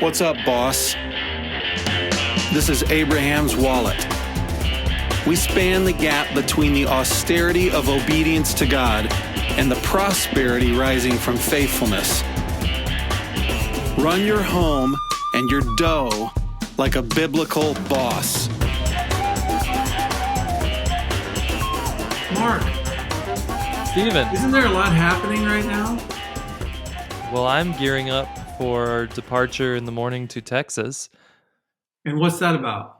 What's up, boss? This is Abraham's wallet. We span the gap between the austerity of obedience to God and the prosperity rising from faithfulness. Run your home and your dough like a biblical boss. Mark, Steven. isn't there a lot happening right now? Well, I'm gearing up for departure in the morning to Texas. And what's that about?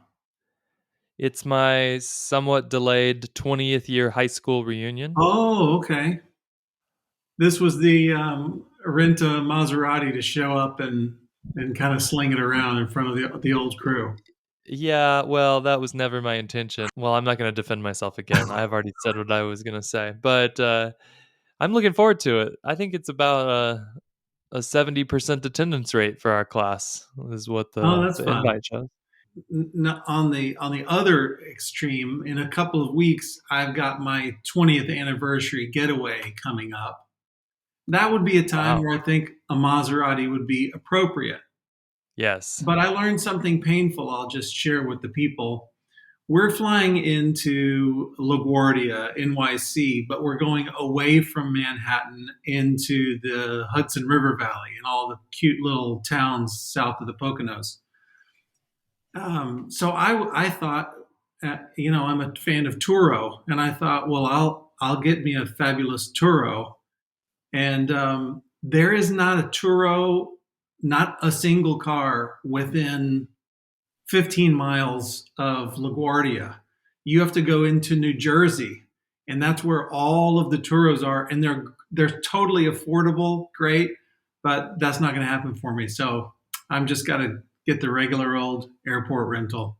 It's my somewhat delayed 20th year high school reunion. Oh, okay. This was the rent a Maserati to show up and kind of sling it around in front of the old crew. Yeah, well, that was never my intention. Well, I'm not going to defend myself again. I've already said what I was going to say. But I'm looking forward to it. I think it's about a 70% attendance rate for our class, is what Oh, the, that's the fun. invite shows. On the other extreme, in a couple of weeks, I've got my 20th anniversary getaway coming up. That would be a time Wow. where I think a Maserati would be appropriate. Yes. But I learned something painful I'll just share with the people. We're flying into LaGuardia, NYC, but we're going away from Manhattan into the Hudson River Valley and all the cute little towns south of the Poconos. So I thought, I'm a fan of Turo, and I thought, well, I'll get me a fabulous Turo, and there is not a Turo, not a single car within 15 miles of LaGuardia. You have to go into New Jersey, and that's where all of the Turos are, and they're totally affordable, great, but that's not going to happen for me. So I'm just got to get the regular old airport rental.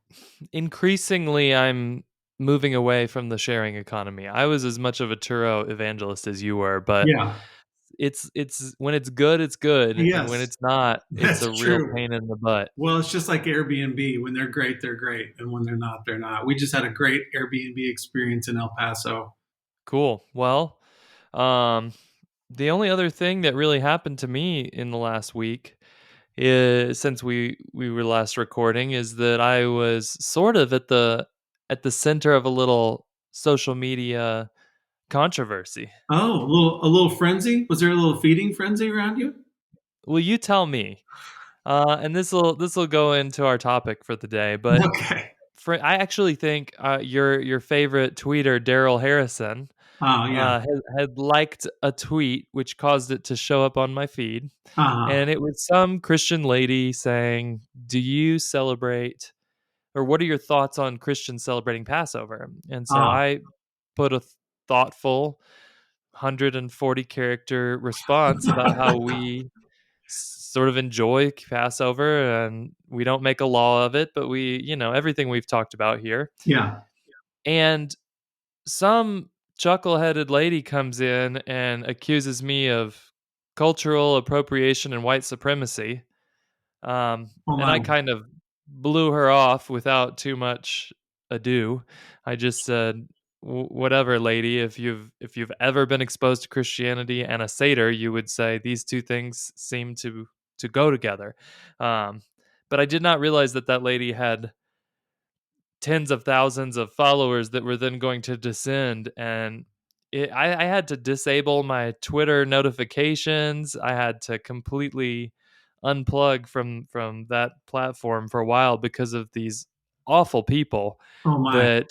Increasingly, I'm moving away from the sharing economy. I was as much of a Turo evangelist as you were, but Yeah. it's when it's good, and when Yes, it's not, it's that's a real true. pain in the butt. Well, it's just like Airbnb. When they're great, they're great. And when they're not, they're not. We just had a great Airbnb experience in El Paso. Cool. Well, um, the only other thing that really happened to me in the last week is since we were last recording is that I was sort of at the center of a little social media controversy. Oh, a little frenzy? Was there a little feeding frenzy around you? Well, you tell me. And this will go into our topic for the day, but Okay. I actually think your favorite tweeter Daryl Harrison Oh, yeah. had liked a tweet which caused it to show up on my feed, Uh-huh. and it was some Christian lady saying, "Do you celebrate, or what are your thoughts on Christians celebrating Passover?" And so Ah. I put a thoughtful 140 character response about how we sort of enjoy Passover and we don't make a law of it, but everything we've talked about here. Yeah. And some chuckle-headed lady comes in and accuses me of cultural appropriation and white supremacy. Oh, And my. I kind of blew her off without too much ado. I just said, Whatever, lady. If you've ever been exposed to Christianity and a Seder, you would say these two things seem to go together." Um, but I did not realize that lady had tens of thousands of followers that were then going to descend, and I had to disable my Twitter notifications. I had to completely unplug from that platform for a while because of these awful people. Oh, my. That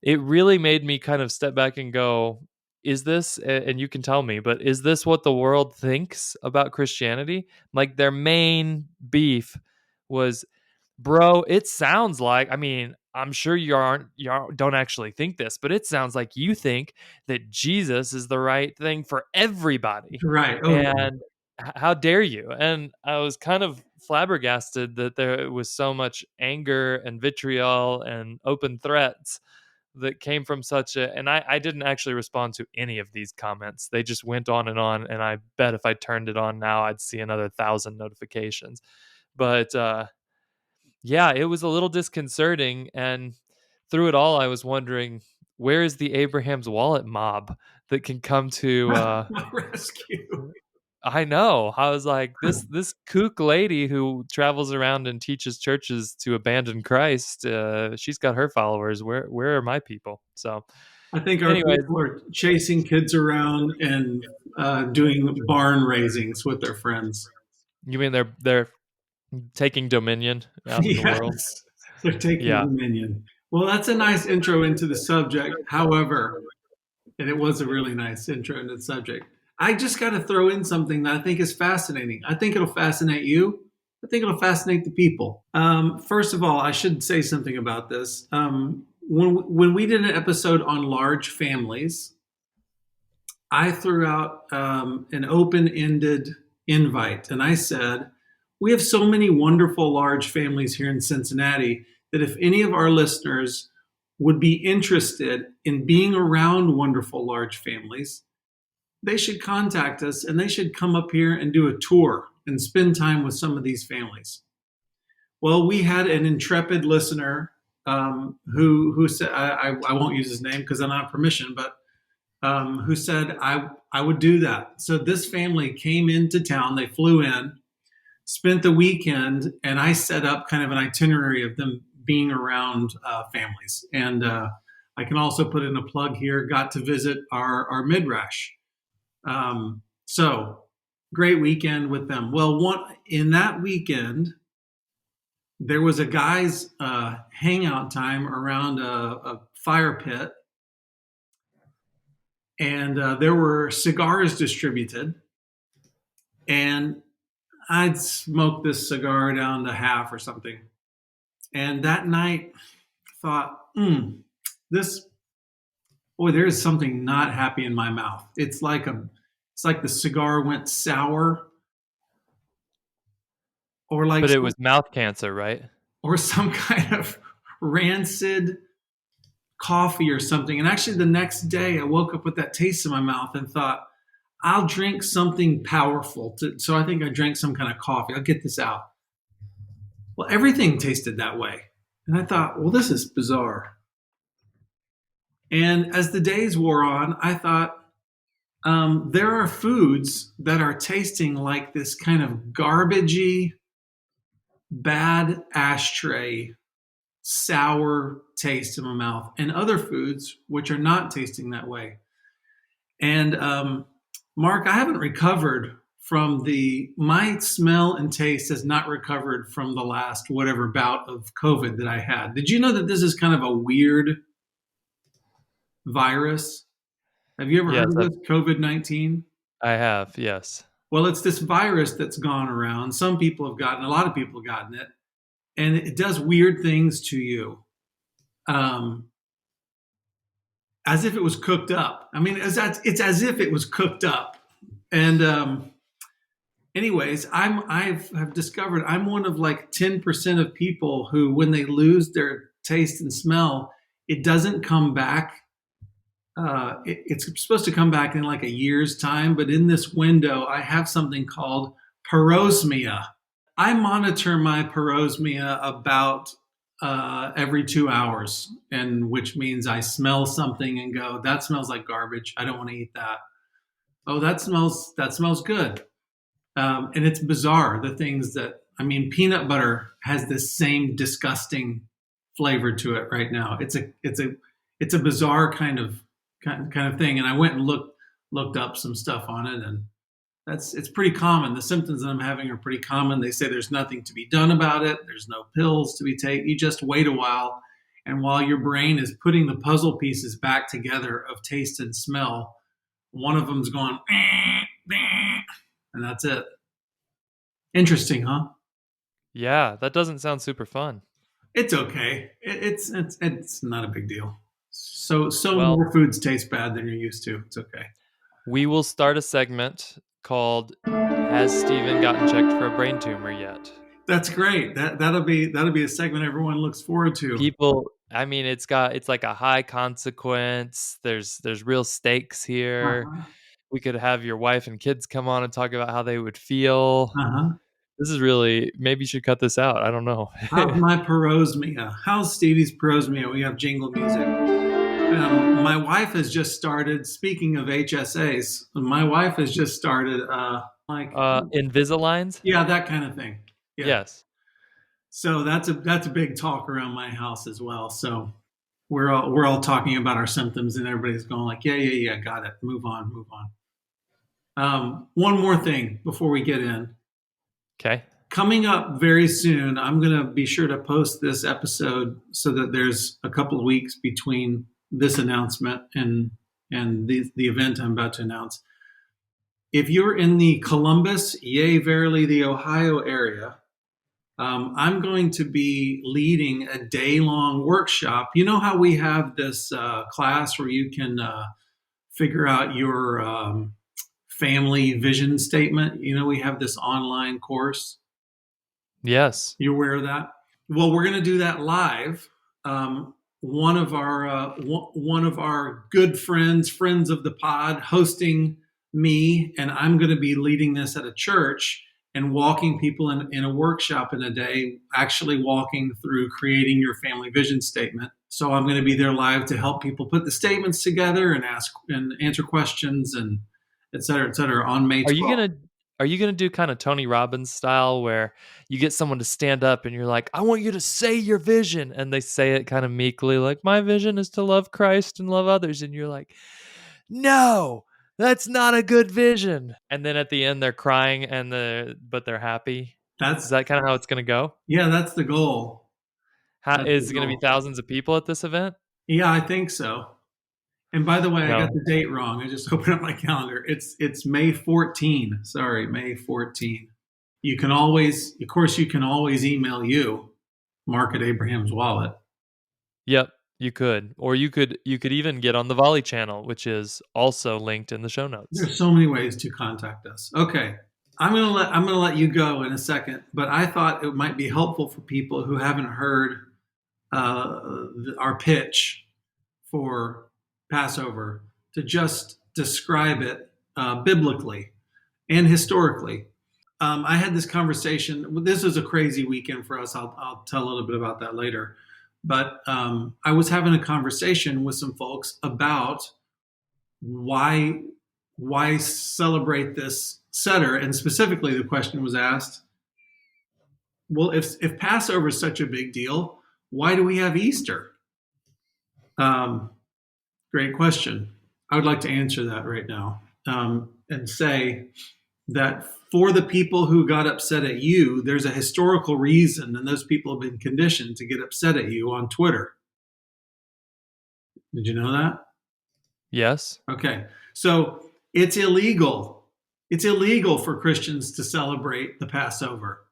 it really made me kind of step back and go, is this, and you can tell me, but is this what the world thinks about Christianity? Like, their main beef was, bro, it sounds like, I mean, I'm sure don't actually think this, but it sounds like you think that Jesus is the right thing for everybody. Right. Oh, yeah. And how dare you? And I was kind of flabbergasted that there was so much anger and vitriol and open threats that came from such a, and I didn't actually respond to any of these comments. They just went on, and I bet if I turned it on now, I'd see another 1,000 notifications. But yeah, it was a little disconcerting. And through it all, I was wondering, where is the Abraham's Wallet mob that can come to Rescue. I know. I was like, this kook lady who travels around and teaches churches to abandon Christ, she's got her followers. Where are my people? So, I think our anyways, people are chasing kids around and doing barn raisings with their friends. you mean they're taking dominion out in the world? Yes, they're taking Yeah. dominion. Well, that's a nice intro into the subject. However, and it was a really nice intro into the subject. I just got to throw in something that I think is fascinating. I think it'll fascinate you. I think it'll fascinate the people. First of all, I should say something about this. When we did an episode on large families, I threw out an open ended invite and I said, we have so many wonderful large families here in Cincinnati that if any of our listeners would be interested in being around wonderful large families, they should contact us and they should come up here and do a tour and spend time with some of these families. Well, we had an intrepid listener who said, I won't use his name because I don't have permission, but who said I would do that. So this family came into town, they flew in, spent the weekend, and I set up kind of an itinerary of them being around families. And I can also put in a plug here, got to visit our midrash. So great weekend with them. Well, in that weekend, there was a guy's hangout time around a fire pit, and there were cigars distributed. And I'd smoked this cigar down to half or something. And that night, thought, this, boy, there is something not happy in my mouth. It's like the cigar went sour, or But it was mouth cancer, right? or some kind of rancid coffee or something. And actually, the next day, I woke up with that taste in my mouth and thought, I'll drink something powerful. So I think I drank some kind of coffee. I'll get this out. Well, everything tasted that way. And I thought, well, this is bizarre. And as the days wore on, I thought, there are foods that are tasting like this kind of garbagey, bad ashtray, sour taste in my mouth, and other foods which are not tasting that way. And Mark, I haven't recovered from my smell and taste has not recovered from the last whatever bout of COVID that I had. Did you know that this is kind of a weird virus? Have you ever Yes, heard of this, COVID-19? I have. Yes. Well, it's this virus that's gone around. Some people have gotten, a lot of people have gotten it, and it does weird things to you, as if it was cooked up. I mean, it's as if it was cooked up. And anyways, I've discovered I'm one of like 10% of people who, when they lose their taste and smell, it doesn't come back. It's supposed to come back in like a year's time, but in this window, I have something called parosmia. I monitor my parosmia about every 2 hours, and which means I smell something and go, that smells like garbage. I don't want to eat that. Oh, that smells good. And it's bizarre, the things that, I mean, peanut butter has this same disgusting flavor to it right now. It's a bizarre kind of thing. And I went and looked up some stuff on it, and it's pretty common. The symptoms that I'm having are pretty common. They say there's nothing to be done about it. There's no pills to be taken. You just wait a while. And while your brain is putting the puzzle pieces back together of taste and smell, one of them's going, and that's it. Interesting, huh? Yeah, that doesn't sound super fun. It's okay. It's not a big deal. So Well, more foods taste bad than you're used to. It's okay. we will start a segment called "Has Steven gotten checked for a brain tumor yet?" That's great. That'll be a segment everyone looks forward to. People, I mean, it's like a high consequence. There's real stakes here. Uh-huh. We could have your wife and kids come on and talk about how they would feel. Uh-huh. This is really, maybe you should cut this out. I don't know. How's my parosmia? How's Stevie's parosmia? We have jingle music. My wife has just started, speaking of HSAs, my wife has just started like, Invisaligns? yeah, that kind of thing. Yeah. Yes. So that's a big talk around my house as well. So we're all talking about our symptoms, and everybody's going like, yeah, yeah, yeah, got it. Move on, move on. One more thing before we get in. Okay. Coming up very soon, I'm going to be sure to post this episode so that there's a couple of weeks between this announcement and the event I'm about to announce. If you're in the Columbus, yea, verily, the Ohio area, I'm going to be leading a day-long workshop. You know how we have this class where you can figure out your family vision statement? You know, we have this online course. Yes. You aware of that? Well, we're going to do that live. One of our good friends of the pod, hosting me, and I'm going to be leading this at a church and walking people in a workshop in a day, actually walking through creating your family vision statement. So I'm going to be there live to help people put the statements together and ask and answer questions and et cetera on May Are you 12th. gonna are you gonna do kind of Tony Robbins style where you get someone to stand up and you're like, I want you to say your vision, and they say it kind of meekly, like, my vision is to love Christ and love others, and you're like, no, that's not a good vision. And then at the end they're crying but they're happy. Is That's that kind of how it's gonna go? Yeah, that's the goal. How That's the is it gonna be goal. thousands of people at this event? Yeah, I think so. And by the way, I got No. the date wrong. I just opened up my calendar. It's May 14. Sorry, May 14. You can always, of course, you can always email you, Mark at Abraham's Wallet. Yep, you could. Or you could even get on the Volley channel, which is also linked in the show notes. There's so many ways to contact us. Okay. I'm gonna let you go in a second, but I thought it might be helpful for people who haven't heard our pitch for Passover to just describe it biblically and historically. I had this conversation. This was a crazy weekend for us. I'll tell a little bit about that later. But I was having a conversation with some folks about why why celebrate this Seder, and specifically the question was asked, well, if Passover is such a big deal, why do we have Easter? Um, Great question. I would like to answer that right now, and say that for the people who got upset at you, there's a historical reason, and those people have been conditioned to get upset at you on Twitter. Did you know that? Yes. Okay. So it's illegal. It's illegal for Christians to celebrate the Passover.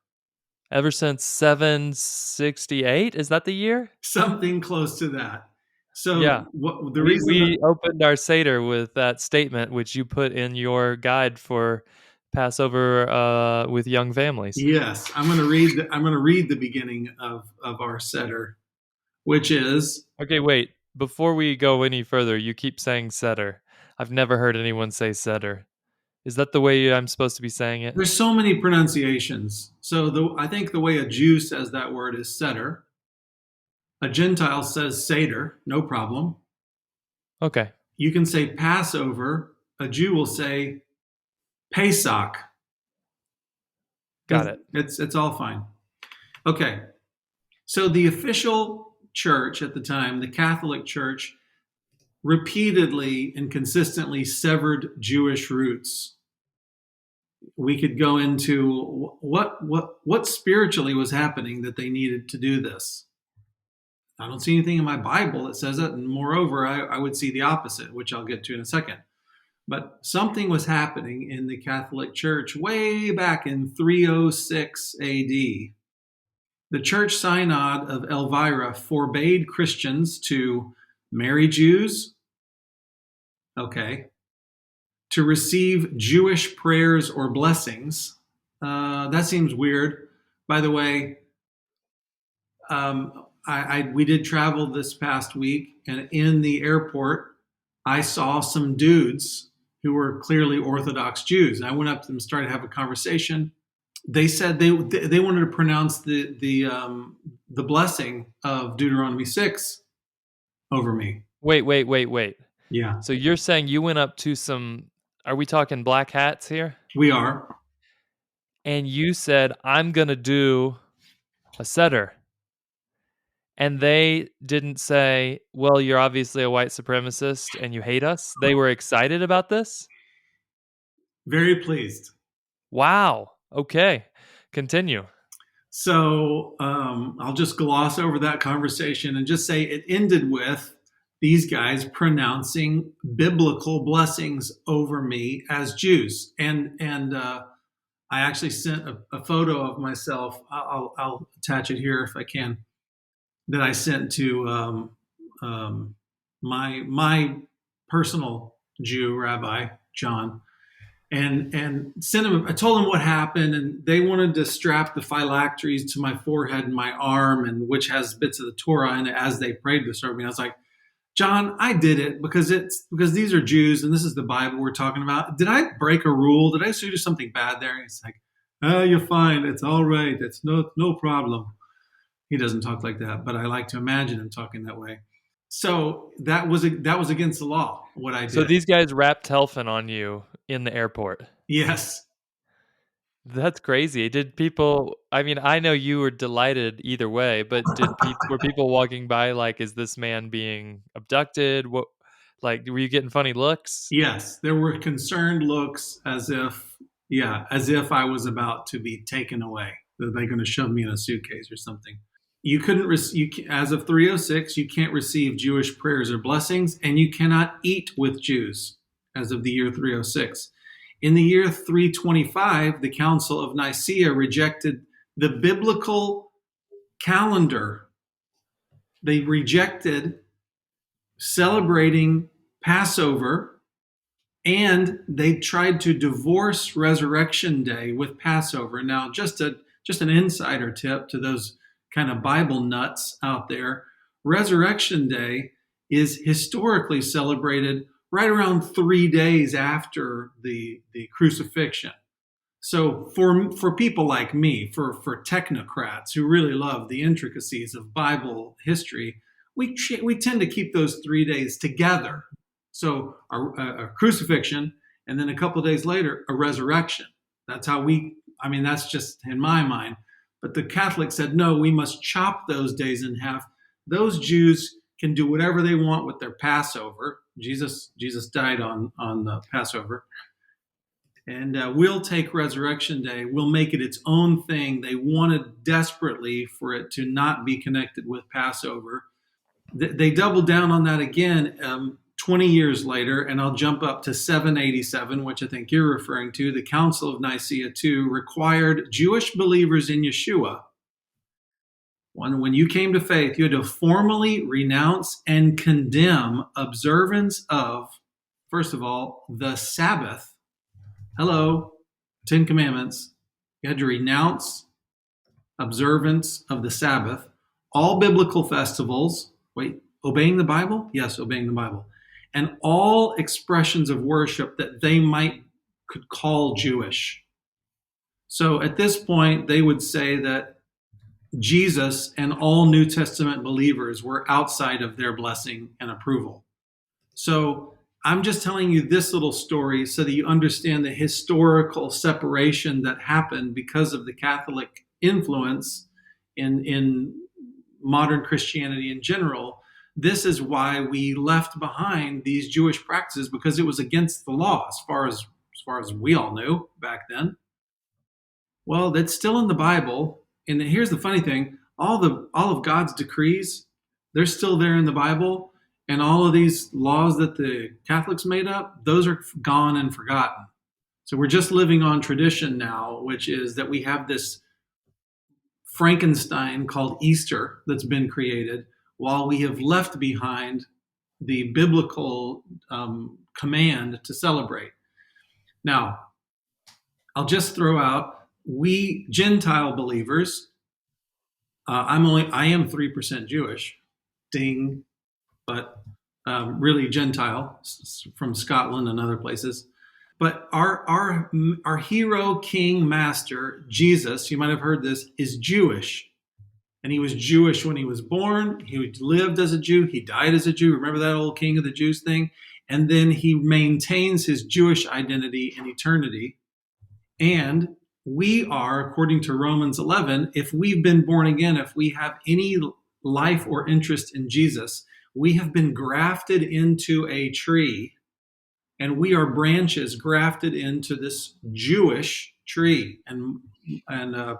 Ever since 768, is that the year? Something close to that. So Yeah. what the We reason we that, opened our Seder with that statement, which you put in your guide for Passover with young families. yes, I'm going to read the beginning of our Seder, which is Okay, wait. Before we go any further, you keep saying Seder. I've never heard anyone say Seder. Is that the way I'm supposed to be saying it? there's so many pronunciations. So I think the way a Jew says that word is Seder. A Gentile says Seder, no problem. Okay, You can say Passover. A Jew will say Pesach. got it. It's all fine. Okay. So the official church at the time, the Catholic Church, repeatedly and consistently severed Jewish roots. We could go into what spiritually was happening that they needed to do this. I don't see anything in my Bible that says it, and moreover, I would see the opposite, which I'll get to in a second. But something was happening in the Catholic Church way back in 306 AD. The Church Synod of Elvira forbade Christians to marry Jews, okay, to receive Jewish prayers or blessings. That seems weird. By the way, we did travel this past week, and in the airport, I saw some dudes who were clearly Orthodox Jews. I went up to them, started to have a conversation. They said they wanted to pronounce the blessing of Deuteronomy 6 over me. Wait. Yeah, So you're saying you went up to some? Are we talking black hats here? we are. and you said, I'm going to do a Seder. And they didn't say, well, you're obviously a white supremacist and you hate us. They were excited about this? Very pleased. Wow. Okay. Continue. So I'll just gloss over that conversation and just say it ended with these guys pronouncing biblical blessings over me as Jews. And I actually sent a photo of myself. I'll attach it here if I can. That I sent to my personal Jew rabbi John, and sent him. I told him what happened, and they wanted to strap the phylacteries to my forehead and my arm, and which has bits of the Torah in it as they prayed this over me. I was like, John, I did it because these are Jews and this is the Bible we're talking about. Did I break a rule? Did I do something bad there? He's like, oh, you're fine. It's all right. It's no problem. He doesn't talk like that, but I like to imagine him talking that way. So that was against the law, what I did. So these guys wrapped Telfin on you in the airport. Yes. That's crazy. Did people, I mean, I know you were delighted either way, but were people walking by like, is this man being abducted? What, like, were you getting funny looks? Yes, there were concerned looks as if I was about to be taken away. That they're going to shove me in a suitcase or something. You couldn't as of 306, you can't receive Jewish prayers or blessings, and you cannot eat with Jews as of the year 306. In the year 325, the Council of Nicaea rejected the biblical calendar. They rejected celebrating Passover, and they tried to divorce Resurrection Day with Passover. Now, just an insider tip to those kind of Bible nuts out there, Resurrection Day is historically celebrated right around 3 days after the crucifixion. So for people like me, for technocrats who really love the intricacies of Bible history, we tend to keep those 3 days together. So a crucifixion, and then a couple of days later, a resurrection. That's how that's just in my mind. But the Catholics said, no, we must chop those days in half. Those Jews can do whatever they want with their Passover. Jesus died on the Passover. And we'll take Resurrection Day. We'll make it its own thing. They wanted desperately for it to not be connected with Passover. They doubled down on that again 20 years later, and I'll jump up to 787, which I think you're referring to. The Council of Nicaea II required Jewish believers in Yeshua, when you came to faith, you had to formally renounce and condemn observance of, first of all, the Sabbath. Hello, 10 Commandments. You had to renounce observance of the Sabbath, all biblical festivals. Wait, obeying the Bible? Yes, obeying the Bible. And all expressions of worship that they could call Jewish. So at this point, they would say that Jesus and all New Testament believers were outside of their blessing and approval. So I'm just telling you this little story so that you understand the historical separation that happened because of the Catholic influence in modern Christianity in general. This is why we left behind these Jewish practices, because it was against the law as far as we all knew back then. Well, that's still in the Bible. And here's the funny thing, all of God's decrees, they're still there in the Bible. And all of these laws that the Catholics made up, those are gone and forgotten. So we're just living on tradition now, which is that we have this Frankenstein called Easter that's been created, while we have left behind the biblical command to celebrate. Now, I'll just throw out, we Gentile believers, I am 3% Jewish, ding, but really Gentile from Scotland and other places. But our hero, king, master, Jesus, you might have heard this, is Jewish. And he was Jewish when he was born. He lived as a Jew. He died as a Jew. Remember that old king of the Jews thing? And then he maintains his Jewish identity in eternity. And we are, according to Romans 11, if we've been born again, if we have any life or interest in Jesus, we have been grafted into a tree, and we are branches grafted into this Jewish tree. And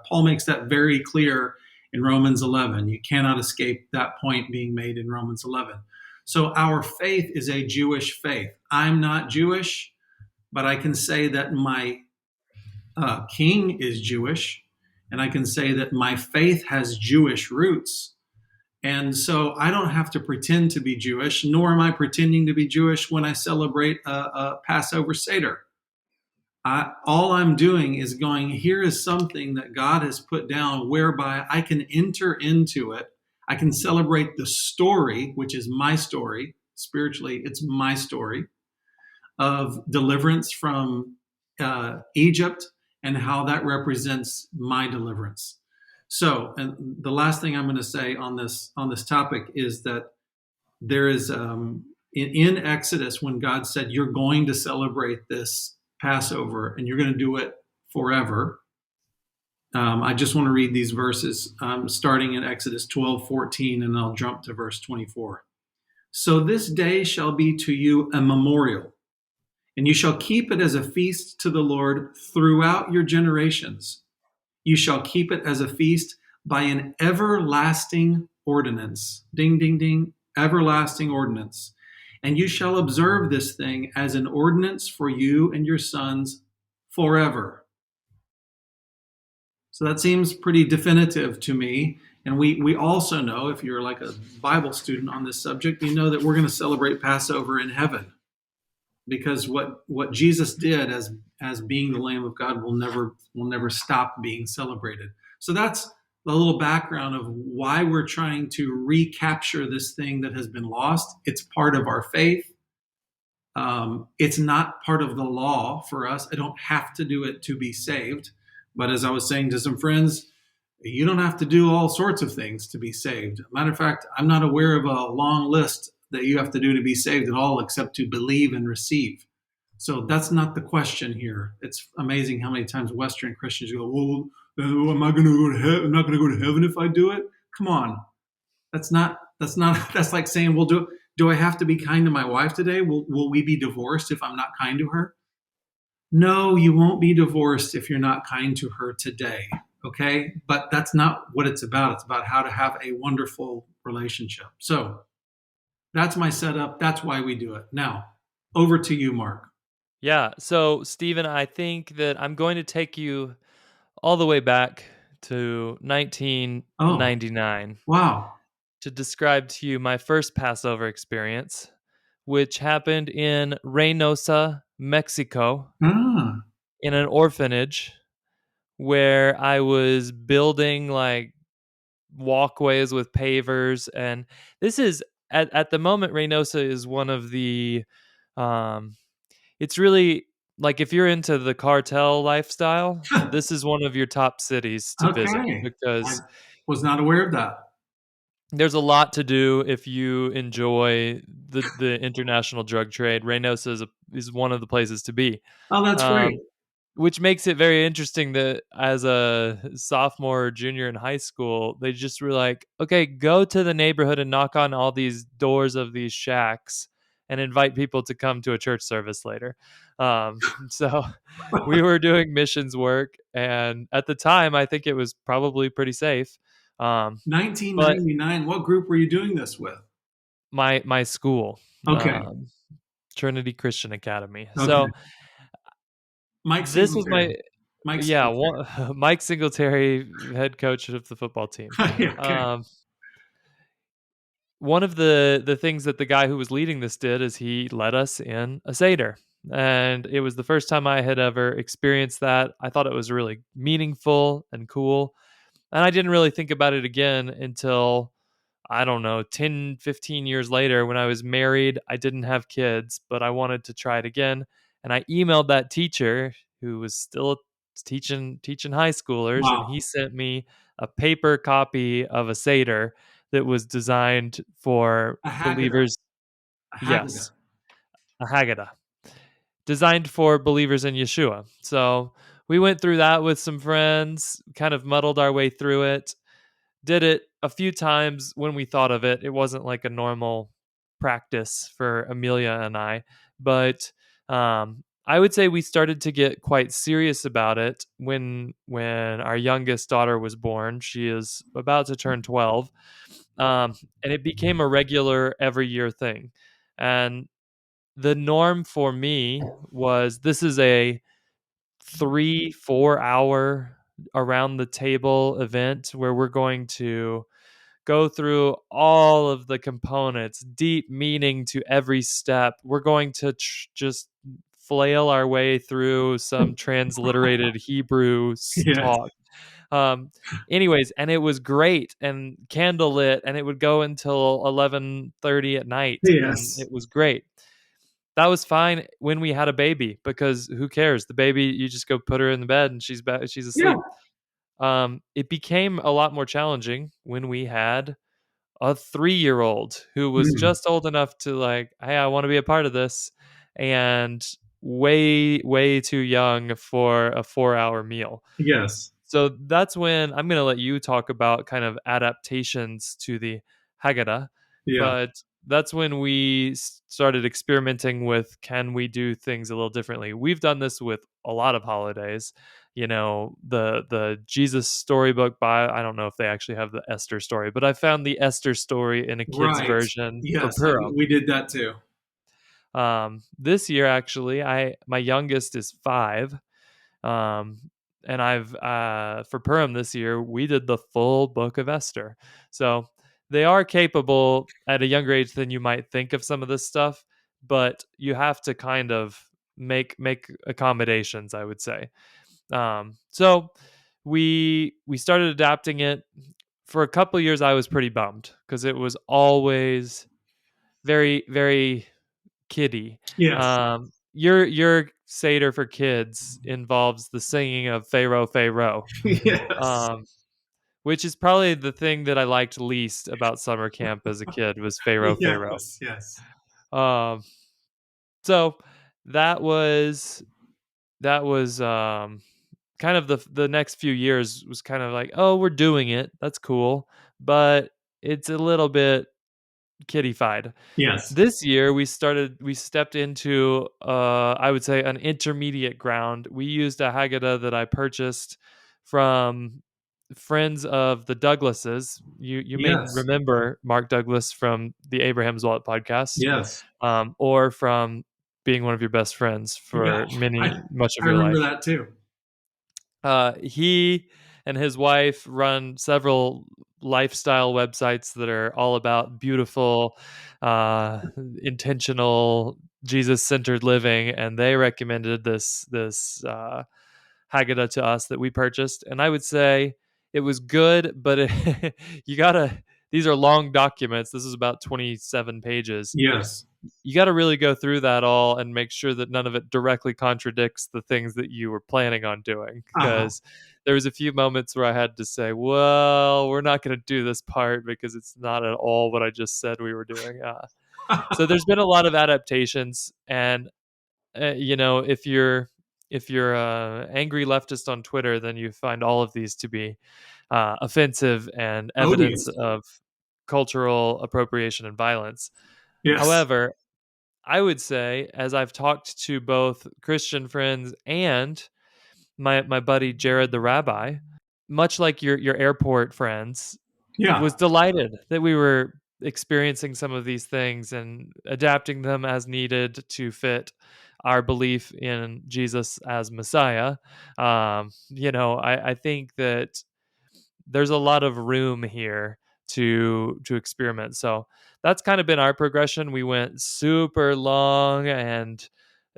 Paul makes that very clear in Romans 11. You cannot escape that point being made in Romans 11. So our faith is a Jewish faith. I'm not Jewish, but I can say that my king is Jewish, and I can say that my faith has Jewish roots. And so I don't have to pretend to be Jewish, nor am I pretending to be Jewish when I celebrate a Passover Seder. All I'm doing is going, here is something that God has put down whereby I can enter into it. I can celebrate the story, which is my story. Spiritually, it's my story of deliverance from Egypt and how that represents my deliverance. So, and the last thing I'm going to say on this topic is that there is in Exodus, when God said you're going to celebrate this Passover and you're going to do it forever. I just want to read these verses starting in Exodus 12:14, and I'll jump to verse 24. So this day shall be to you a memorial, and you shall keep it as a feast to the Lord throughout your generations. You shall keep it as a feast by an everlasting ordinance. Ding, ding, ding. Everlasting ordinance. And you shall observe this thing as an ordinance for you and your sons forever. So that seems pretty definitive to me. And we also know, if you're like a Bible student on this subject, you know that we're going to celebrate Passover in heaven, because what Jesus did as being the Lamb of God will never stop being celebrated. So that's a little background of why we're trying to recapture this thing that has been lost. It's part of our faith. It's not part of the law for us. I don't have to do it to be saved. But as I was saying to some friends, you don't have to do all sorts of things to be saved. Matter of fact, I'm not aware of a long list that you have to do to be saved at all, except to believe and receive. So that's not the question here. It's amazing how many times Western Christians go, "Well, am I going to go to heaven? I'm not going to go to heaven if I do it." Come on, that's not. That's like saying, "Well, do I have to be kind to my wife today? Will we be divorced if I'm not kind to her?" No, you won't be divorced if you're not kind to her today. Okay, but that's not what it's about. It's about how to have a wonderful relationship. So that's my setup. That's why we do it. Now, over to you, Mark. Yeah. So, Stephen, I think that I'm going to take you all the way back to Oh, 1999 wow. to describe to you my first Passover experience, which happened in Reynosa, Mexico, Ah, in an orphanage where I was building like walkways with pavers. And this is at the moment, Reynosa is one of the um it's really like, if you're into the cartel lifestyle, this is one of your top cities to visit okay. I because was not aware of that. there's a lot to do if you enjoy the international drug trade. Reynosa is one of the places to be. Oh, that's great. Um, which makes it very interesting that as a sophomore or junior in high school, they just were like, okay, go to the neighborhood and knock on all these doors of these shacks and invite people to come to a church service later. So we were doing missions work. And at the time, I think it was probably pretty safe. But 1999. What group were you doing this with? my school, Okay. Trinity Christian Academy. Okay. So Mike this was Singletary. my Mike yeah, Singletary. one, Mike Singletary, head coach of the football team. Okay. Um, One of the things that the guy who was leading this did is he led us in a seder, and it was the first time I had ever experienced that. I thought it was really meaningful and cool, and I didn't really think about it again until, I don't know, 10, 15 years later when I was married. I didn't have kids, but I wanted to try it again. And I emailed that teacher who was still teaching high schoolers, and Wow. he sent me a paper copy of a Seder that was designed for A Haggadah. believers. A Haggadah. Yes, a Haggadah designed for believers in Yeshua. So we went through that with some friends, kind of muddled our way through it. Did it a few times when we thought of it. It wasn't like a normal practice for Amelia and I, but I would say we started to get quite serious about it when our youngest daughter was born. She is about to turn 12, and it became a regular every year thing. And the norm for me was this is a 3-4 hour around the table event where we're going to go through all of the components, deep meaning to every step. We're going to just flail our way through some transliterated Hebrew Yes. talk. Um, anyways, and it was great and candlelit, and it would go until 11:30 at night, and Yes. it was great. That was fine when we had a baby because who cares? The baby, you just go put her in the bed and she's Yeah. asleep. It became a lot more challenging when we had a 3-year-old who was Mm. just old enough to like, hey, I want to be a part of this, and way too young for a 4-hour meal. Yes. So that's when I'm going to let you talk about kind of adaptations to the Haggadah. Yeah. But that's when we started experimenting with, can we do things a little differently? We've done this with a lot of holidays. The Jesus storybook by, I don't know if they actually have the Esther story, but I found the Esther story in a kid's Right. version for Yes. Purim. We did that too. This year, actually, my youngest is 5, um, and I've for Purim this year we did the full book of Esther. So they are capable at a younger age than you might think of some of this stuff, but you have to kind of make accommodations, I would say. So we started adapting it. For a couple years I was pretty bummed because it was always very kiddie. Yes. Your Seder for kids involves the singing of Pharaoh, Pharaoh, Yes. um, which is probably the thing that I liked least about summer camp as a kid was Pharaoh, Pharaoh. Yes. Yes. Um, so that was kind of the next few years was kind of like, oh, we're doing it. That's cool, but it's a little bit kiddified. Yes. This year we stepped into I would say an intermediate ground. We used a Haggadah that I purchased from friends of the Douglases. You may Yes. remember Mark Douglas from the Abraham's Wallet podcast, Yes. or from being one of your best friends Yeah. for I, much I of your remember life. that too. He and his wife run several lifestyle websites that are all about beautiful, intentional, Jesus-centered living, and they recommended this Haggadah to us that we purchased, and I would say it was good, but you gotta. These are long documents. This is about 27 pages. Yes. You got to really go through that all and make sure that none of it directly contradicts the things that you were planning on doing, Uh-huh. because there was a few moments where I had to say, well, we're not going to do this part because it's not at all what I just said we were doing. So there's been a lot of adaptations, and if you're angry leftist on Twitter, then you find all of these to be offensive and evidence Odious. of cultural appropriation and violence. Yes. However, I would say, as I've talked to both Christian friends and my buddy Jared the rabbi, much like your airport friends, Yeah. was delighted that we were experiencing some of these things and adapting them as needed to fit our belief in Jesus as Messiah. I think that there's a lot of room here to experiment. So that's kind of been our progression. We went super long and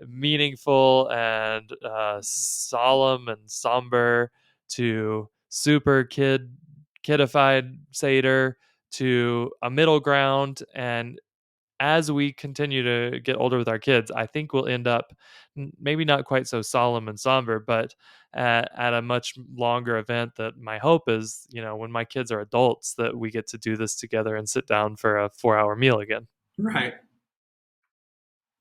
meaningful and solemn and somber to super kidified Seder to a middle ground. And as we continue to get older with our kids, I think we'll end up maybe not quite so solemn and somber, but at a much longer event. That my hope is, when my kids are adults, that we get to do this together and sit down for a 4-hour meal again. Right.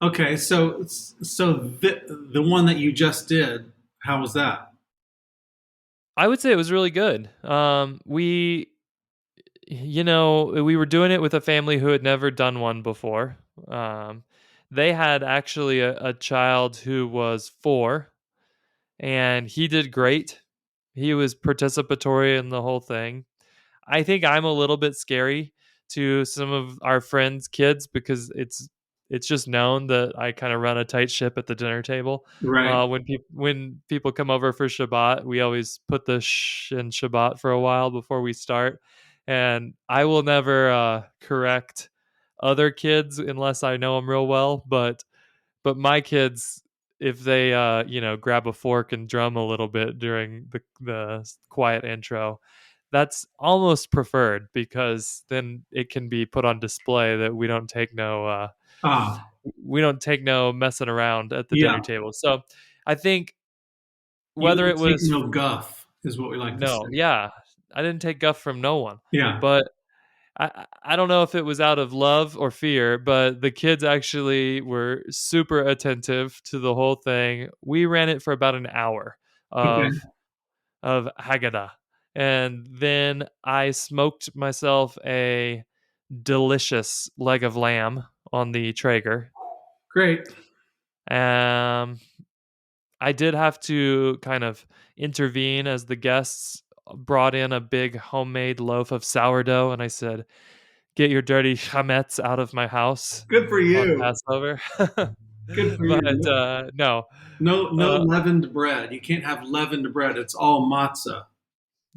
Okay. So the one that you just did, how was that? I would say it was really good. We were doing it with a family who had never done one before. Um, they had actually a child who was 4, and he did great. He was participatory in the whole thing. I think I'm a little bit scary to some of our friends' kids because it's just known that I kind of run a tight ship at the dinner table. Right. When people come over for Shabbat, we always put the shh in Shabbat for a while before we start, and I will never correct other kids unless I know them real well. But my kids, if they grab a fork and drum a little bit during the quiet intro, that's almost preferred because then it can be put on display that Ah, we don't take no messing around at the dinner yeah. table. So I think You whether don't it take was no guff, is what we like to no, say. yeah, I didn't take guff from no one, Yeah. but I don't know if it was out of love or fear, but the kids actually were super attentive to the whole thing. We ran it for about an hour Okay. of Haggadah, and then I smoked myself a delicious leg of lamb on the Traeger. Great. Um, I did have to kind of intervene as the guests brought in a big homemade loaf of sourdough, and I said, "Get your dirty chametz out of my house Good for on you. Passover." Good for But you. no, No uh, leavened bread. You can't have leavened bread. It's all matzah.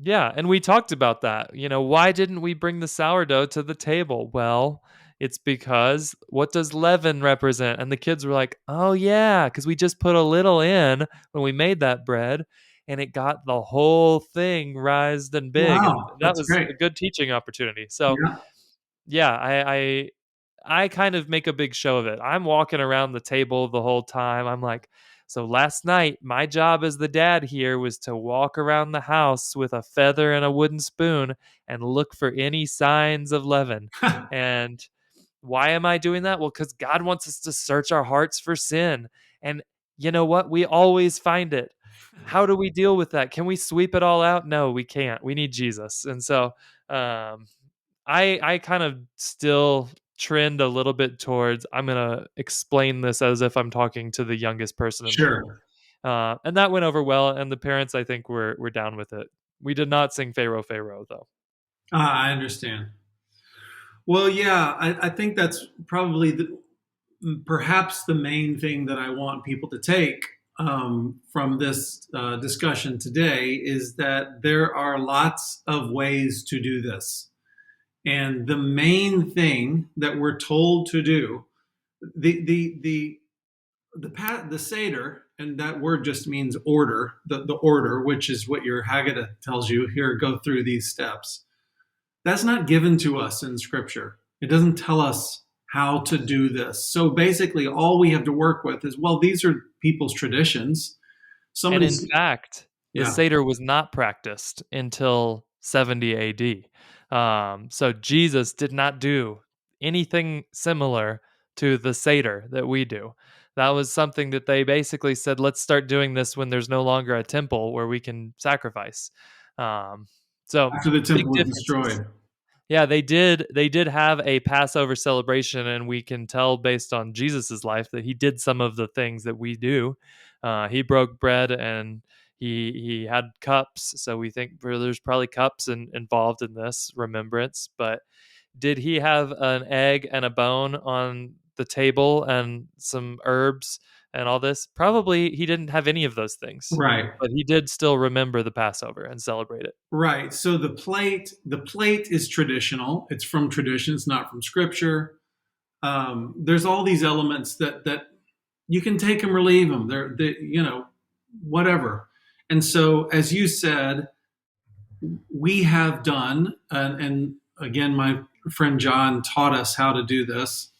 yeah, and we talked about that. Why didn't we bring the sourdough to the table? Well, it's because what does leaven represent? And the kids were like, "Oh yeah, because we just put a little in when we made that bread, and it got the whole thing rised and big." And Wow, that that's was great. a good teaching opportunity. So Yeah. yeah, I kind of make a big show of it. I'm walking around the table the whole time. I'm like, so last night, my job as the dad here was to walk around the house with a feather and a wooden spoon and look for any signs of leaven. And why am I doing that? Well, because God wants us to search our hearts for sin. And you know what? We always find it. How do we deal with that? Can we sweep it all out? No, we can't. We need Jesus. And so um, I kind of still trend a little bit towards I'm gonna explain this as if I'm talking to the youngest person in the room, Sure. and that went over well. And the parents, I think, were down with it. We did not sing Pharaoh, Pharaoh though. I understand. Well, yeah, I think that's probably perhaps the main thing that I want people to take from this discussion today is that there are lots of ways to do this. And the main thing that we're told to do, the Seder, and that word just means order, the order, which is what your Haggadah tells you here, go through these steps. That's not given to us in Scripture. It doesn't tell us how to do this. So basically, all we have to work with is, well, these are people's traditions. And in Somebody's, fact, the yeah, Seder was not practiced until 70 AD. So Jesus did not do anything similar to the Seder that we do. That was something that they basically said, let's start doing this when there's no longer a temple where we can sacrifice. Um, so after the big temple was differences. destroyed. Yeah, they did have a Passover celebration, and we can tell based on Jesus's life that he did some of the things that we do. He broke bread and he had cups, so we think there's probably cups involved in this remembrance. But did he have an egg and a bone on the table and some herbs and all this? Probably he didn't have any of those things, Right. but he did still remember the Passover and celebrate it. Right. So the plate is traditional. It's from tradition. It's not from Scripture. There's all these elements that you can take them or leave them. They're whatever. And so, as you said, we have done, and again, my friend John taught us how to do this.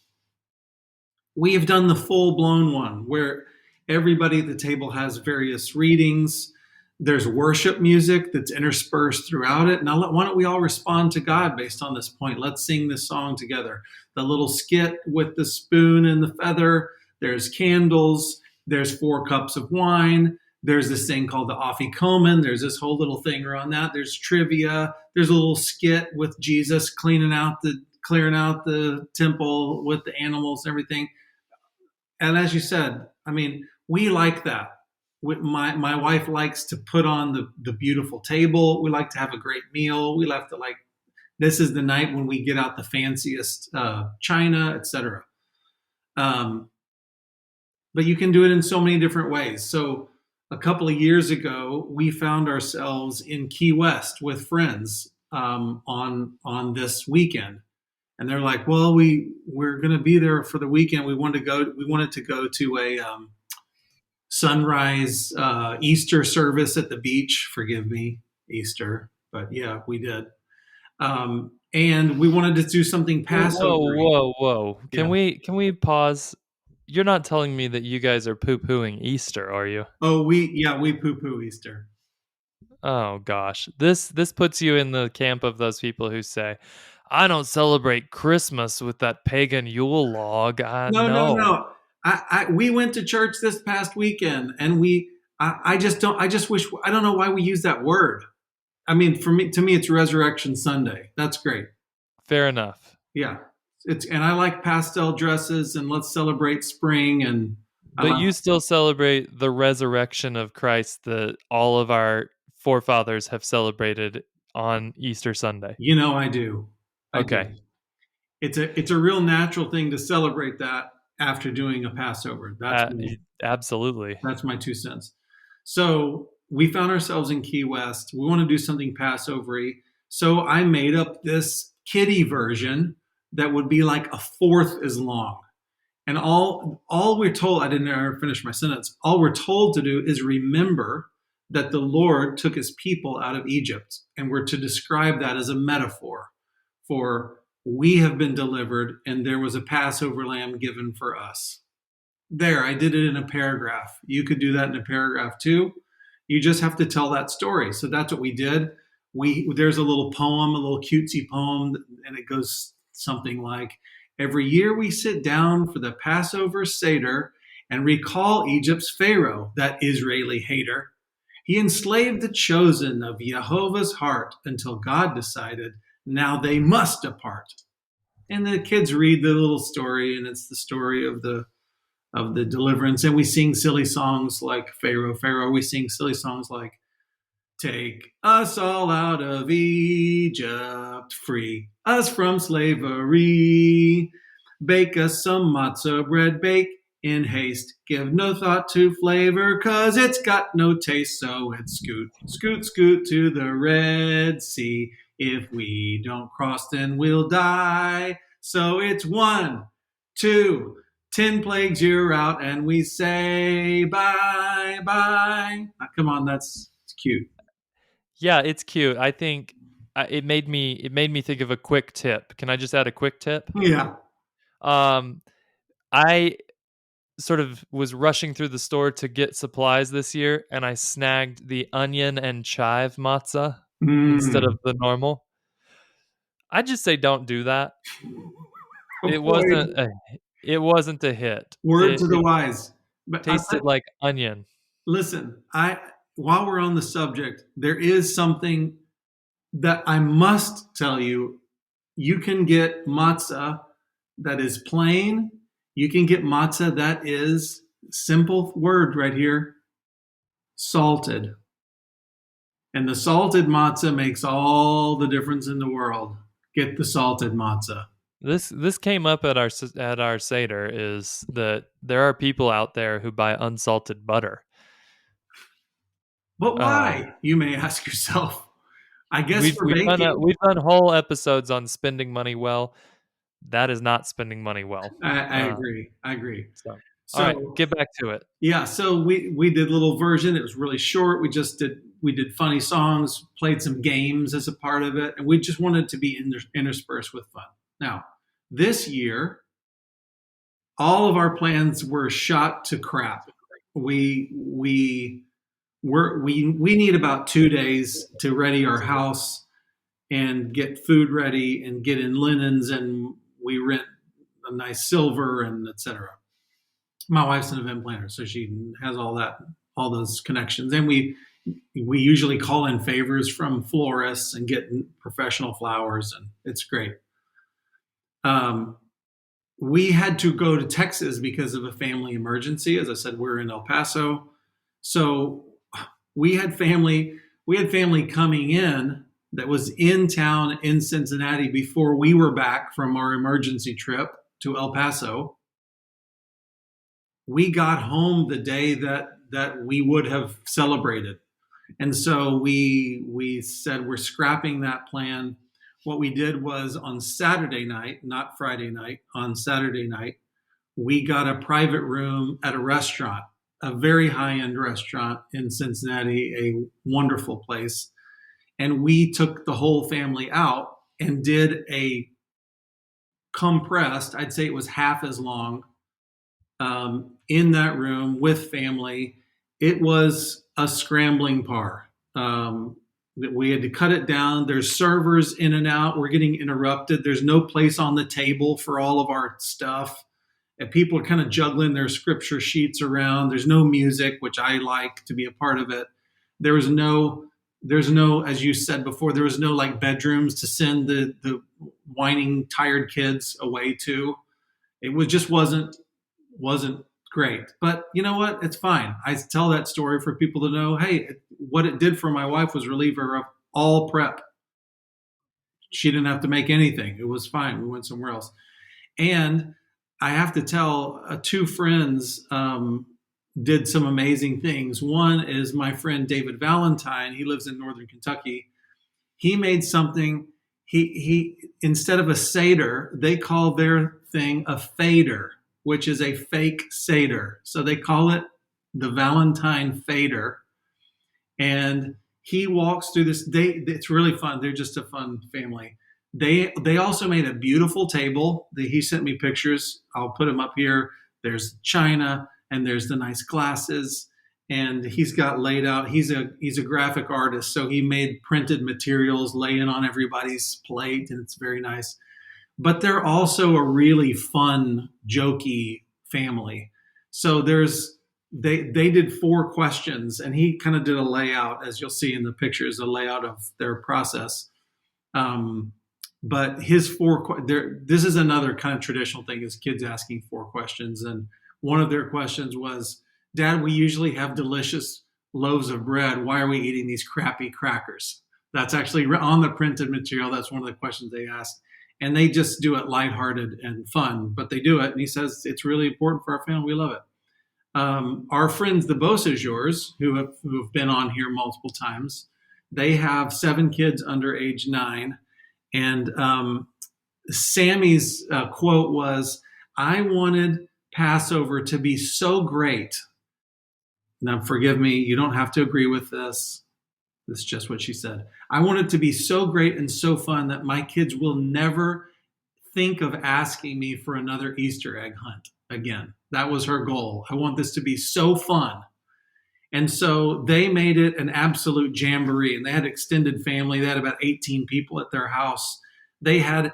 We have done the full blown one where everybody at the table has various readings. There's worship music that's interspersed throughout it. Now, why don't we all respond to God based on this point? Let's sing this song together. The little skit with the spoon and the feather. There's candles. There's 4 cups of wine. There's this thing called the Afikomen. There's this whole little thing around that. There's trivia. There's a little skit with Jesus clearing out the temple with the animals and everything. And as you said, I mean, we like that. My wife likes to put on the beautiful table. We like to have a great meal. We like to like this is the night when we get out the fanciest china, etc. Um, but you can do it in so many different ways. So a couple of years ago, we found ourselves in Key West with friends on this weekend, and they're like, "Well, we're going to be there for the weekend. We wanted to go to a sunrise Easter service at the beach. Forgive me, Easter, but yeah, we did. And we wanted to do something Whoa, Passover. whoa, whoa! Yeah. Can we pause? You're not telling me that you guys are poo-pooing Easter, are you? Oh, we poo poo Easter. Oh gosh, this puts you in the camp of those people who say, "I don't celebrate Christmas with that pagan Yule log." I No, no, know. no. We went to church this past weekend, and I just don't. I just wish. I don't know why we use that word. I mean, to me, it's Resurrection Sunday. That's great. Fair enough. Yeah, and I like pastel dresses, and let's celebrate spring. And I But like, you still celebrate the resurrection of Christ that all of our forefathers have celebrated on Easter Sunday. I do. I Okay. do. It's a real natural thing to celebrate that after doing a Passover. Absolutely. That's my 2 cents. So we found ourselves in Key West. We want to do something Passover-y. So I made up this kiddie version that would be like a fourth as long. And all we're told, I didn't ever finish my sentence. All we're told to do is remember that the Lord took his people out of Egypt. And we're to describe that as a metaphor for we have been delivered and there was a Passover lamb given for us. There, I did it in a paragraph. You could do that in a paragraph too. You just have to tell that story. So that's what we did. There's a little poem, a little cutesy poem, and it goes something like, "Every year we sit down for the Passover Seder and recall Egypt's Pharaoh, that Israeli hater. He enslaved the chosen of Jehovah's heart until God decided now they must depart." And the kids read the little story, and it's the story of the deliverance. And we sing silly songs like Pharaoh, Pharaoh. We sing silly songs like, "Take us all out of Egypt, free us from slavery. Bake us some matzah bread, bake in haste. Give no thought to flavor, 'cause it's got no taste. So it's scoot, scoot, scoot to the Red Sea. If we don't cross, then we'll die. So it's 1, 2, 10 plagues you're out, and we say bye, bye." Come on, it's cute. Yeah, it's cute. I think it made me think of a quick tip. Can I just add a quick tip? Yeah. Um, I sort of was rushing through the store to get supplies this year, and I snagged the onion and chive matzah instead of Mm. the normal. I just say don't do that. It wasn't Avoid. a it wasn't a hit. Word It to the it wise. But tasted like onion. listen, while we're on the subject, there is something that I must tell you. You can get matzah that is plain. You can get matzah that is simple word right here, salted. And the salted matzah makes all the difference in the world. Get the salted matzah. This came up at our Seder is that there are people out there who buy unsalted butter. But Um, why? You may ask yourself. I guess we've for we've done baking. we've done whole episodes on spending money well. That is not spending money well. I Uh, agree. I agree. so, all right, So get back to it. yeah, so we did a little version. It was really short. We did funny songs, played some games as a part of it, and we just wanted to be interspersed with fun. Now, this year, all of our plans were shot to crap. We need about 2 days to ready our house and get food ready and get in linens, and we rent a nice silver and etc. My wife's an event planner, so she has all that all those connections. And we usually call in favors from florists and get professional flowers, and it's great. Um, we had to go to Texas because of a family emergency. As I said, we're in El Paso, so we had family we had family coming in that was in town in Cincinnati before we were back from our emergency trip to El Paso. We got home the day that we would have celebrated. And so we said we're scrapping that plan. What we did was on Saturday night, not Friday night, on Saturday night, we got a private room at a restaurant, a very high-end restaurant in Cincinnati, a wonderful place. And we took the whole family out and did a compressed, I'd say it was half as long, in that room with family. It was a scrambling par. We had to cut it down. There's servers in and out. We're getting interrupted. There's no place on the table for all of our stuff. And people are kind of juggling their scripture sheets around. There's no music, which I like to be a part of it. There's no, as you said before, there was no like bedrooms to send the whining, tired kids away to. It was just wasn't great. But you know what? It's fine. I tell that story for people to know, hey, what it did for my wife was relieve her of all prep. She didn't have to make anything. It was fine. We went somewhere else. And I have to tell, two friends did some amazing things. One is my friend David Valentine. He lives in northern Kentucky. He made something. He instead of a Seder, they call their thing a fader, which is a fake Seder. So they call it the Valentine Fader. And he walks through this. It's really fun. They're just a fun family. They also made a beautiful table. He sent me pictures. I'll put them up here. There's china and there's the nice glasses. And he's got laid out. He's a graphic artist, so he made printed materials laying on everybody's plate, and it's very nice. But they're also a really fun, jokey family. So they did 4 questions, and he kind of did a layout, as you'll see in the pictures, a layout of their process. But his 4, this is another kind of traditional thing, is kids asking 4 questions. And one of their questions was, Dad, we usually have delicious loaves of bread. Why are we eating these crappy crackers? That's actually on the printed material. That's one of the questions they asked. And they just do it lighthearted and fun, but they do it. And he says, it's really important for our family. We love it. Our friends, the Beausejours, who have been on here multiple times, they have 7 kids under age 9. And Sammy's quote was, I wanted Passover to be so great. Now, forgive me, you don't have to agree with this. This is just what she said. I want it to be so great and so fun that my kids will never think of asking me for another Easter egg hunt again. That was her goal. I want this to be so fun. And so they made it an absolute jamboree, and they had extended family. They had about 18 people at their house. They had,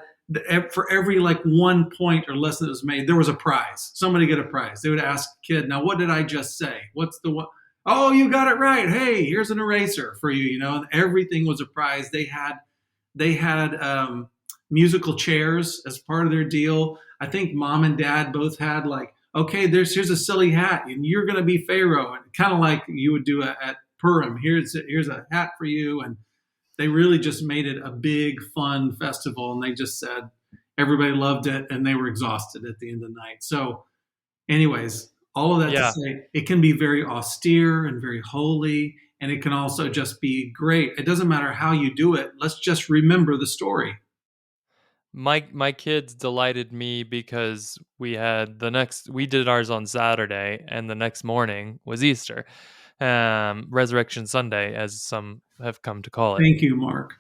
for every like 1 point or lesson that was made, there was a prize. Somebody get a prize. They would ask a kid, now what did I just say? What's the one? Oh, you got it right. Hey, here's an eraser for you. And everything was a prize. They had musical chairs as part of their deal. I think mom and dad both had like, okay, here's a silly hat, and you're going to be Pharaoh, and kind of like you would do at Purim. Here's a hat for you, and they really just made it a big, fun festival. And they just said everybody loved it, and they were exhausted at the end of the night. So, anyways, all of that to say, it can be very austere and very holy, and it can also just be great. It doesn't matter how you do it. Let's just remember the story. My kids delighted me because we did ours on Saturday, and the next morning was Easter, Resurrection Sunday, as some have come to call it. Thank you, Mark.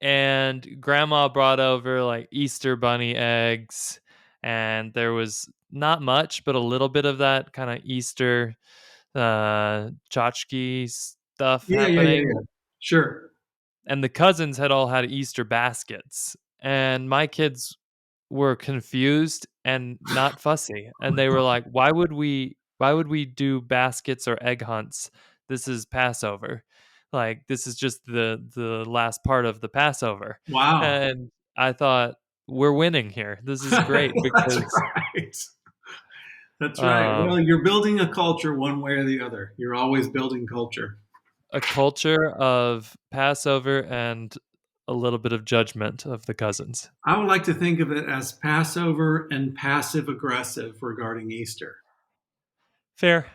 And Grandma brought over like Easter bunny eggs, and there was not much, but a little bit of that kind of Easter tchotchke stuff happening. Yeah. Sure. And the cousins had all had Easter baskets, and my kids were confused and not fussy. And they were like, why would we Why would we do baskets or egg hunts? This is Passover. Like, this is just the last part of the Passover. Wow. And I thought, we're winning here. This is great That's because right. That's right. um, Well, you're building a culture one way or the other. You're always building culture. a culture of Passover and a little bit of judgment of the cousins. I would like to think of it as Passover and passive aggressive regarding Easter. Fair.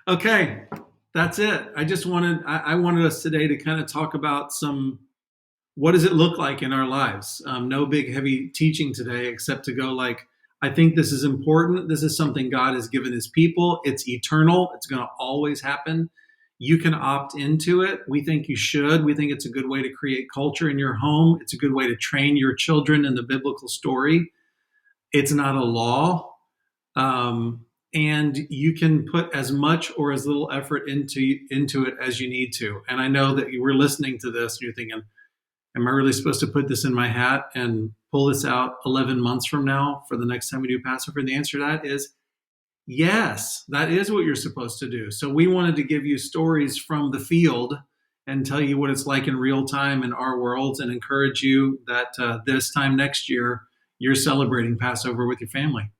Okay, that's it. I wanted us today to kind of talk about what does it look like in our lives. No big heavy teaching today, except to go like, I think this is important. This is something God has given his people. It's eternal. It's going to always happen. You can opt into it. We think you should. We think it's a good way to create culture in your home. It's a good way to train your children in the biblical story. It's not a law. And you can put as much or as little effort into it as you need to. And I know that you were listening to this and you're thinking, am I really supposed to put this in my hat and pull this out 11 months from now for the next time we do Passover? And the answer to that is yes, that is what you're supposed to do. So we wanted to give you stories from the field and tell you what it's like in real time in our worlds and encourage you that this time next year, you're celebrating Passover with your family.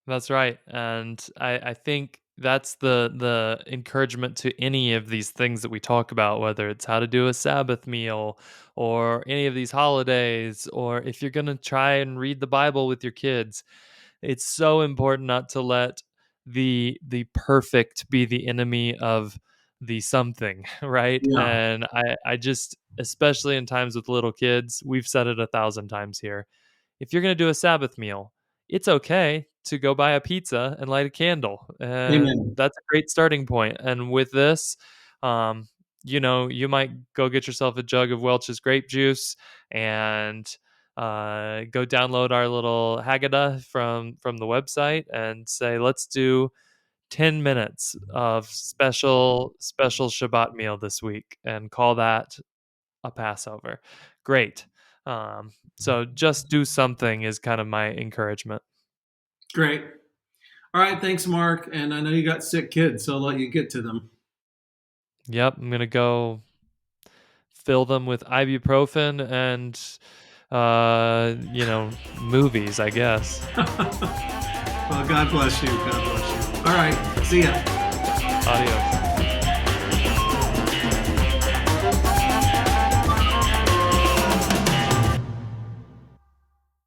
That's right. And I think that's the encouragement to any of these things that we talk about, whether it's how to do a Sabbath meal or any of these holidays, or if you're going to try and read the Bible with your kids. It's so important not to let the perfect be the enemy of the something, right? Yeah. And I just, especially in times with little kids, we've said it 1,000 times here. If you're going to do a Sabbath meal, it's okay to go buy a pizza and light a candle. And Amen. that's a great starting point. And with this, um, you might go get yourself a jug of Welch's grape juice and go download our little Haggadah from the website and say, let's do 10 minutes of special Shabbat meal this week and call that a Passover. Great. So just do something is kind of my encouragement. Great. All right. Thanks, Mark. And I know you got sick kids, so I'll let you get to them. Yep, I'm gonna go fill them with ibuprofen and movies, I guess. Well, God bless you. God bless you. All right. See ya. Adios.